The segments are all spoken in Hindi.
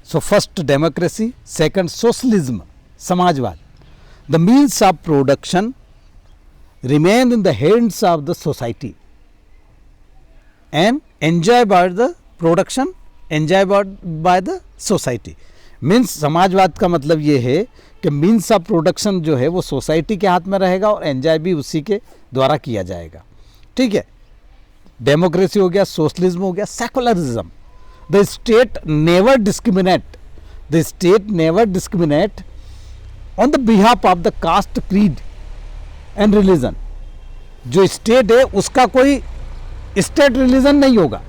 सो फर्स्ट डेमोक्रेसी, सेकंड सोशलिज्म, समाजवाद. The means of production remain in the hands of the society and enjoy by the production enjoy by the society. Means समाजवाद का मतलब ये है कि मीन्स ऑफ प्रोडक्शन जो है वो सोसाइटी के हाथ में रहेगा और एंजॉय भी उसी के द्वारा किया जाएगा. ठीक है. डेमोक्रेसी हो गया, सोशलिज्म हो गया, secularism. The state never discriminate, the state never discriminate on the behalf of the caste, creed and religion. जो स्टेट है उसका कोई स्टेट रिलीजन नहीं होगा.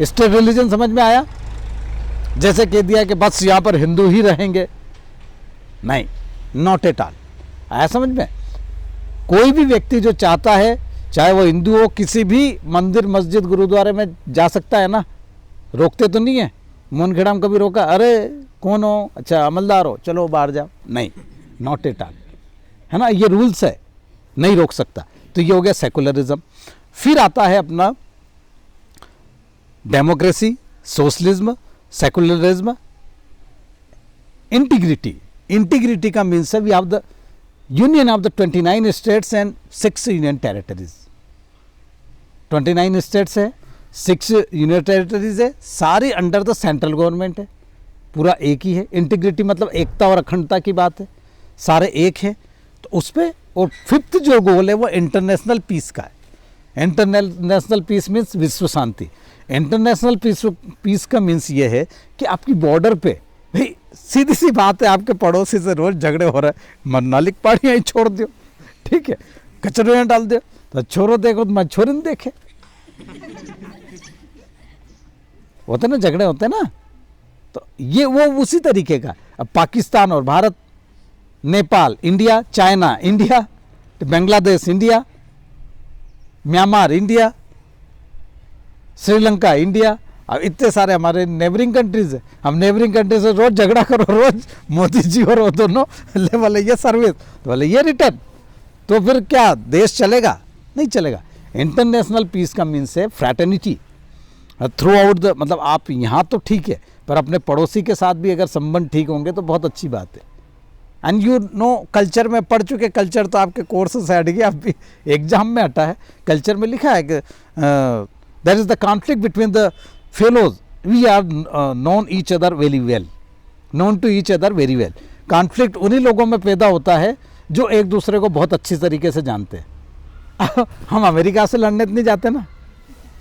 स्टेट रिलीजन समझ में आया? जैसे कह दिया कि बस यहाँ पर हिंदू ही रहेंगे, नहीं, नॉट एट ऑल. आया समझ में? कोई भी व्यक्ति जो चाहता है, चाहे वो हिंदू हो, किसी भी मंदिर, मस्जिद, गुरुद्वारे में जा सकता है ना. रोकते तो नहीं है. मोहनखेड़ा में कभी रोका? अरे कौन हो? अच्छा अमलदार हो, चलो बाहर जाओ. नहीं, नॉट एट ऑल, है ना. ये रूल्स है, नहीं रोक सकता. तो ये हो गया सेकुलरिज्म. फिर आता है अपना democracy, socialism, secularism, integrity. Integrity का मीन्स है we have the union of the 29 states and 6 union territories. 29 states है, 6 यूनियन टेरिटरीज है, सारी अंडर द सेंट्रल गवर्नमेंट है, पूरा एक ही है. इंटीग्रिटी मतलब एकता और अखंडता की बात है, सारे एक है. तो उस पर, और फिफ्थ जो गोल है वो इंटरनेशनल पीस का है. इंटरनेशनल पीस मीन्स विश्व शांति. इंटरनेशनल पीस का मीन्स ये है कि आपकी बॉर्डर पे, भाई सीधी सी बात है, आपके पड़ोसी से रोज झगड़े हो रहे हैं, नालिक पानी यहीं छोड़ दो, ठीक है, कचरे में डाल दो, तो छोरो देखो तो मछोरी नहीं देखे. होते ना झगड़े होते ना. तो ये वो उसी तरीके का. अब पाकिस्तान और Bharat, Nepal, India, China, India, Bangladesh, India, Myanmar, India, Sri Lanka, India. अब इतने सारे हमारे नेबरिंग कंट्रीज है. हम नेबरिंग कंट्रीज से रोज झगड़ा करो, रोज मोदी जी और वो दोनों ले वाले ये सर्विस, तो वाले ये रिटर्न, तो फिर क्या देश चलेगा? नहीं चलेगा. इंटरनेशनल पीस का मीन्स है फ्रैटर्निटी थ्रू आउट द, मतलब आप यहाँ तो ठीक है, पर अपने पड़ोसी के साथ भी अगर संबंध ठीक होंगे तो बहुत अच्छी बात है. एंड यू नो, कल्चर में पढ़ चुके, कल्चर तो आपके कोर्स से हट गया, अभी एग्जाम में हटा है. कल्चर में लिखा है कि that is the conflict between the fellows, we are known each other very well, known to each other very well. Conflict उन्हीं लोगों में पैदा होता है जो एक दूसरे को बहुत अच्छी तरीके से जानते हैं. हम अमेरिका से लड़ने नहीं जाते ना.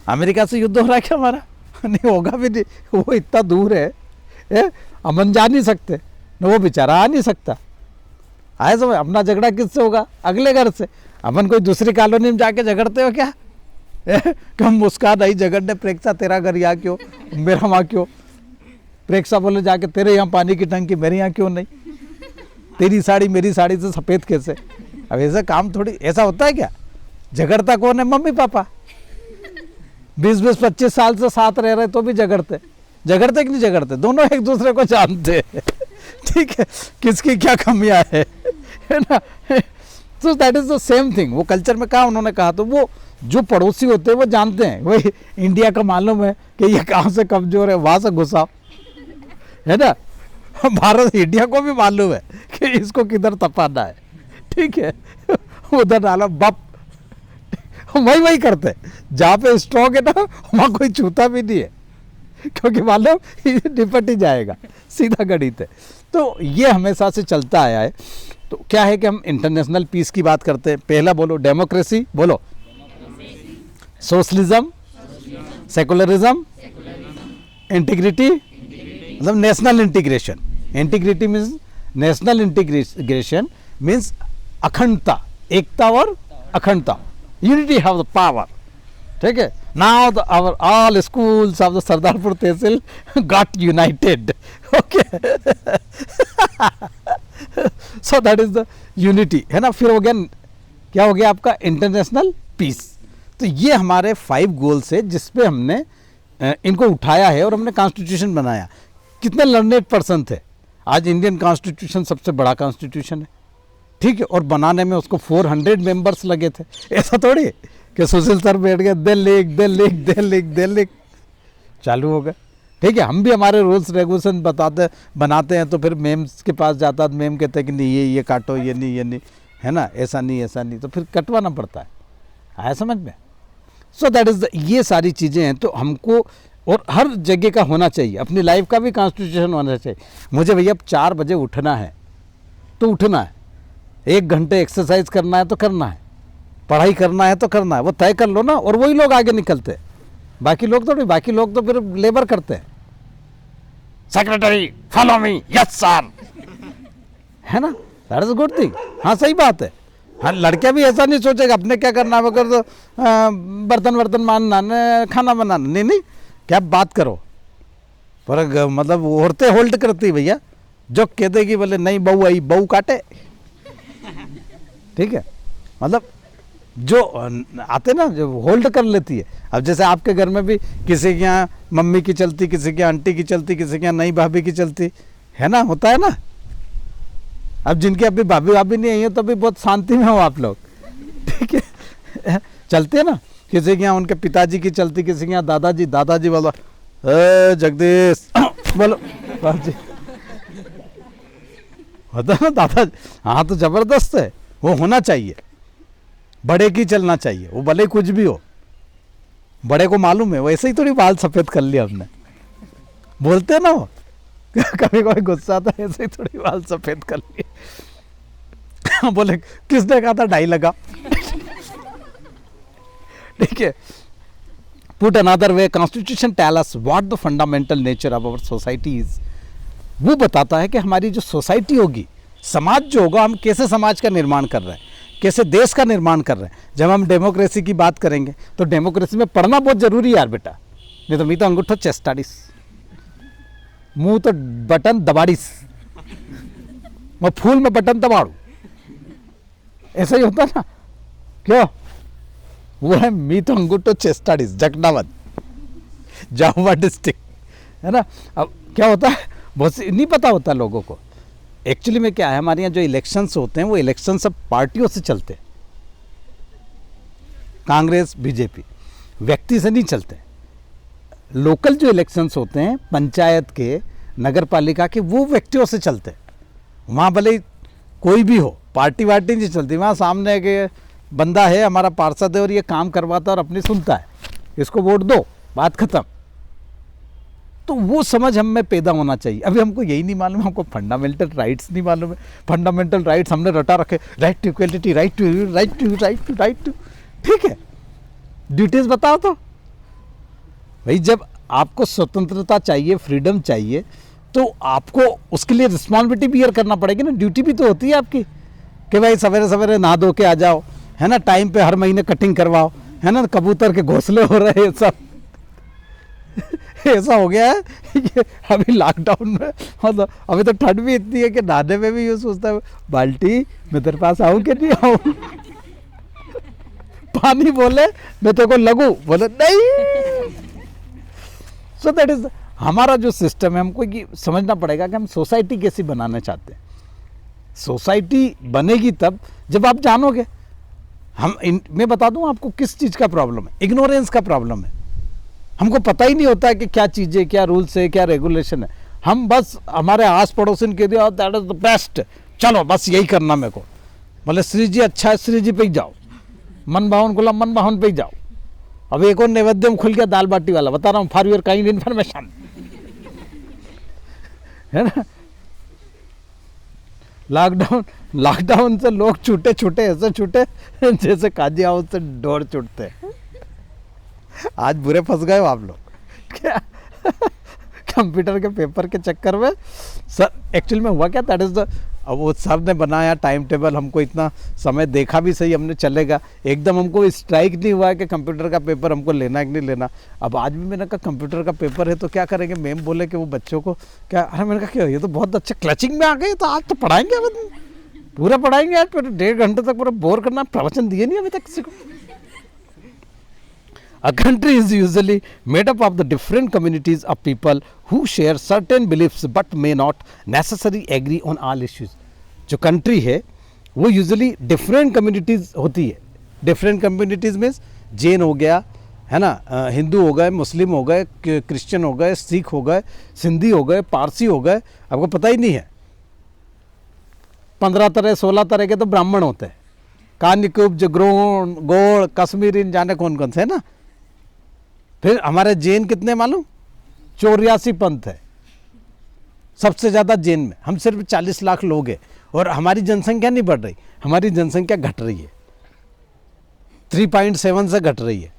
अमेरिका से युद्ध हो रहा है क्या हमारा? नहीं होगा भी नहीं, वो इतना दूर है, हम जा नहीं सकते, वो बेचारा आ नहीं सकता. आए समझ? अपना झगड़ा किससे होगा? अगले घर से. अपन कोई दूसरी कॉलोनी में जाके झगड़ते हो क्या? कम मुस्कान आई झगड़ने, प्रेक्षा तेरा घर यहाँ क्यों, मेरा वहाँ क्यों? प्रेक्षा बोले जाके तेरे यहाँ पानी की टंकी, मेरे यहाँ क्यों नहीं? तेरी साड़ी मेरी साड़ी से सफ़ेद कैसे? अब ऐसा काम थोड़ी, ऐसा होता है क्या? झगड़ता कौन है? Mummy papa. 20-25 साल से साथ रह रहे तो भी झगड़ते कि नहीं झगड़ते? दोनों एक दूसरे को जानते हैं. ठीक है, किसकी क्या कमियां है ना. तो that is the same thing. वो कल्चर में कहा उन्होंने कहा, तो वो जो पड़ोसी होते हैं वो जानते हैं. वही इंडिया का मालूम है कि ये कहाँ से कमजोर है, वहां से घुसाओ, है ना. भारत, इंडिया को भी मालूम है कि इसको किधर तपाना है. ठीक है, उधर डालो बप. वही करते, जहाँ पे स्ट्रॉन्ग है ना वहाँ कोई छूता भी नहीं है, क्योंकि मालूम निपट ही जाएगा, सीधा गणित है. तो ये हमेशा से चलता आया है. तो क्या है कि हम इंटरनेशनल पीस की बात करते हैं. पहला बोलो डेमोक्रेसी, बोलो सोशलिज्म, सेकुलरिज्म, इंटीग्रिटी, मतलब national integration. Integrity means national integration means अखंडता, एकता और अखंडता. Unity have the power. ठीक है. Now our all schools of the Sardarpur tehsil got united. Okay, so that is the unity, है ना. फिर हो गया, क्या हो गया आपका? International peace. तो ये हमारे 5 गोल्स है जिसपे हमने इनको उठाया है और हमने कॉन्स्टिट्यूशन बनाया. कितने लर्नेड पर्सन थे? आज इंडियन कॉन्स्टिट्यूशन सबसे बड़ा कॉन्स्टिट्यूशन है. ठीक है, और बनाने में उसको 400 मेंबर्स लगे थे. ऐसा थोड़ी कि सुशील सर बैठ गए, दे लिख चालू हो गए. ठीक है, हम भी हमारे रूल्स रेगुलेशन बनाते हैं, तो फिर मेम्स के पास जाता है, मेम कहते हैं कि नहीं ये काटो, ये नहीं, है ना, ऐसा नहीं, तो फिर कटवाना पड़ता है। आया समझ में? सो दैट इज ये सारी चीज़ें हैं। तो हमको और हर जगह का होना चाहिए, अपनी लाइफ का भी कॉन्स्टिट्यूशन होना चाहिए। मुझे भैया 4 बजे उठना है तो उठना है, 1 घंटे एक्सरसाइज करना है तो करना है, पढ़ाई करना है तो करना है, वो तय कर लो ना, और वही लोग आगे निकलते हैं। बाकी लोग तो नहीं, बाकी लोग तो फिर लेबर करते हैं, secretary follow me, yes sir, है ना, that is a good thing. हाँ सही बात है। हाँ, लड़के भी ऐसा नहीं सोचेगा अपने क्या करना है, मगर तो बर्तन मानना, खाना बनाना, नहीं, क्या बात करो। पर मतलब औरतें होल्ड करती भैया, जो कह देगी बोले नहीं बहू आई, बहू काटे, ठीक है, मतलब जो आते ना, जो होल्ड कर लेती है। अब जैसे आपके घर में भी किसी के यहाँ मम्मी की चलती, किसी के यहाँ आंटी की चलती, किसी के यहाँ नई भाभी की चलती, है ना, होता है ना। अब जिनकी अभी भाभी नहीं आई है तो अभी बहुत शांति में हो आप लोग, ठीक है, चलते हैं ना, किसी के यहाँ उनके पिताजी की चलती, किसी के यहाँ दादाजी बोलो जगदीश बोलो जी, होता है ना दादाजी। हाँ तो जबरदस्त है, वो होना चाहिए, बड़े की चलना चाहिए, वो भले कुछ भी हो, बड़े को मालूम है। वैसे ही थोड़ी बाल सफेद कर लिया हमने, बोलते ना वो कभी कोई गुस्सा आता है, ऐसे ही थोड़ी बाल सफेद कर लिए बोले किसने कहा था 2.5 लगा ठीक है। Put another way, constitution tell us what the fundamental nature of our society is. वो बताता है कि हमारी जो सोसाइटी होगी, समाज जो होगा, हम कैसे समाज का निर्माण कर रहे हैं, कैसे देश का निर्माण कर रहे हैं। जब हम डेमोक्रेसी की बात करेंगे तो डेमोक्रेसी में पढ़ना बहुत जरूरी है यार बेटा, नहीं तो मी तो अंगूठो चेस्टाड़ीस, मुंह तो बटन दबाड़ीस, मैं फूल में बटन दबाड़ू, ऐसा ही होता ना, क्यों? वो है मी तो अंगूठो चेस्टाड़ीस, जगनावत, जामुआ डिस्ट्रिक्ट, है ना। अब क्या होता है, बहुत नहीं पता होता लोगों को एक्चुअली में क्या है। हमारे यहाँ जो इलेक्शंस होते हैं वो इलेक्शन सब पार्टियों से चलते हैं, कांग्रेस बीजेपी, व्यक्ति से नहीं चलते। लोकल जो इलेक्शंस होते हैं पंचायत के, नगर पालिका के, वो व्यक्तियों से चलते हैं। वहाँ भले कोई भी हो, पार्टी वार्टी नहीं चलती, वहाँ सामने के बंदा है हमारा पार्षद है और ये काम करवाता है और अपनी सुनता है, इसको वोट दो, बात खत्म। तो वो समझ हम में पैदा होना चाहिए। अभी हमको यही नहीं मालूम, हमको फंडामेंटल राइट्स नहीं मालूम है। फंडामेंटल राइट्स हमने रटा रखे, right to equality, right to, ठीक है, ड्यूटीज बताओ तो भाई। जब आपको स्वतंत्रता चाहिए, फ्रीडम चाहिए, तो आपको उसके लिए रिस्पॉन्सिबिलिटी बियर करना पड़ेगी ना, ड्यूटी भी तो होती है आपकी कि भाई सवेरे सवेरे नहा धो के आ जाओ, है ना, टाइम पे हर महीने कटिंग करवाओ, है ना, कबूतर के घोंसले हो रहे हैं सब ऐसा हो गया है कि अभी लॉकडाउन में, मतलब अभी तो ठंड भी इतनी है कि नहाने में भी ये सोचता है बाल्टी मैं तेरे पास आऊँ कि नहीं आऊँ पानी बोले मैं तेरे को लगू, बोले नहीं। सो दैट इज हमारा जो सिस्टम है, हमको ये समझना पड़ेगा कि हम सोसाइटी कैसी बनाना चाहते हैं। सोसाइटी बनेगी तब जब आप जानोगे। मैं बता दूं आपको किस चीज़ का प्रॉब्लम है, इग्नोरेंस का प्रॉब्लम है। हमको पता ही नहीं होता है कि क्या चीज़ें, क्या रूल्स है, क्या रेगुलेशन है। हम बस हमारे आस पड़ोसन के दिया दैट इज द बेस्ट, चलो बस यही करना मेरे को, बोले श्री जी अच्छा है, श्री जी पे ही जाओ, मन भावन गुलाम मन भावन पे ही जाओ। अब एक और नैवेद्यम खुल गया दाल बाटी वाला, बता रहा हूँ फॉर योर काइंड इन्फॉर्मेशन, है ना। लॉकडाउन से लोग छूटे ऐसे छूटे जैसे काजी हाउस से डोर छूटते। आज बुरे फंस गए हो आप लोग क्या कंप्यूटर के पेपर के चक्कर में। सर एक्चुअली में हुआ क्या, दैट इज द, अब वो सर ने बनाया टाइम टेबल, हमको इतना समय देखा भी सही हमने चलेगा, एकदम हमको स्ट्राइक नहीं हुआ है कि कंप्यूटर का पेपर हमको लेना है कि नहीं लेना। अब आज भी मैंने कहा कंप्यूटर का पेपर है तो क्या करेंगे, मैम बोले कि वो बच्चों को क्या, अरे मैंने कहा क्या ये तो बहुत अच्छा क्लचिंग में आ गए, तो आज तो पढ़ाएंगे, पूरा पढ़ाएंगे आज, 1.5 घंटे तक पूरा बोर करना, प्रवचन दिए नहीं अभी तक किसी को। A country is usually made up of the different communities of people who share certain beliefs but may not necessarily agree on all issues. जो country है वो usually different communities होती है। different communities means जैन हो गया, है ना, हिंदू हो गए, मुस्लिम हो गए, क्रिश्चियन हो गए, सिख हो गए, सिंधी हो गए, पारसी हो गए, आपको पता ही नहीं है। 15 तरह 16 तरह के तो ब्राह्मण होते हैं, कानिकुब्ज, ग्रोण, गोड़, कश्मीरी, जाने कौन कौन से, है ना। फिर हमारे जैन कितने मालूम? 84 पंथ है सबसे ज़्यादा जैन में। हम सिर्फ 40 लाख लोग हैं और हमारी जनसंख्या नहीं बढ़ रही, हमारी जनसंख्या घट रही है, 3.7 से घट रही है।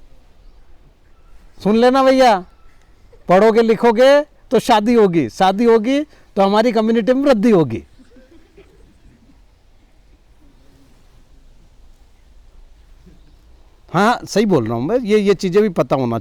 सुन लेना भैया, पढ़ोगे लिखोगे तो शादी होगी, शादी होगी तो हमारी कम्युनिटी में वृद्धि होगी। हाँ सही बोल रहा हूँ मैं, ये चीज़ें भी पता होना चाहिए।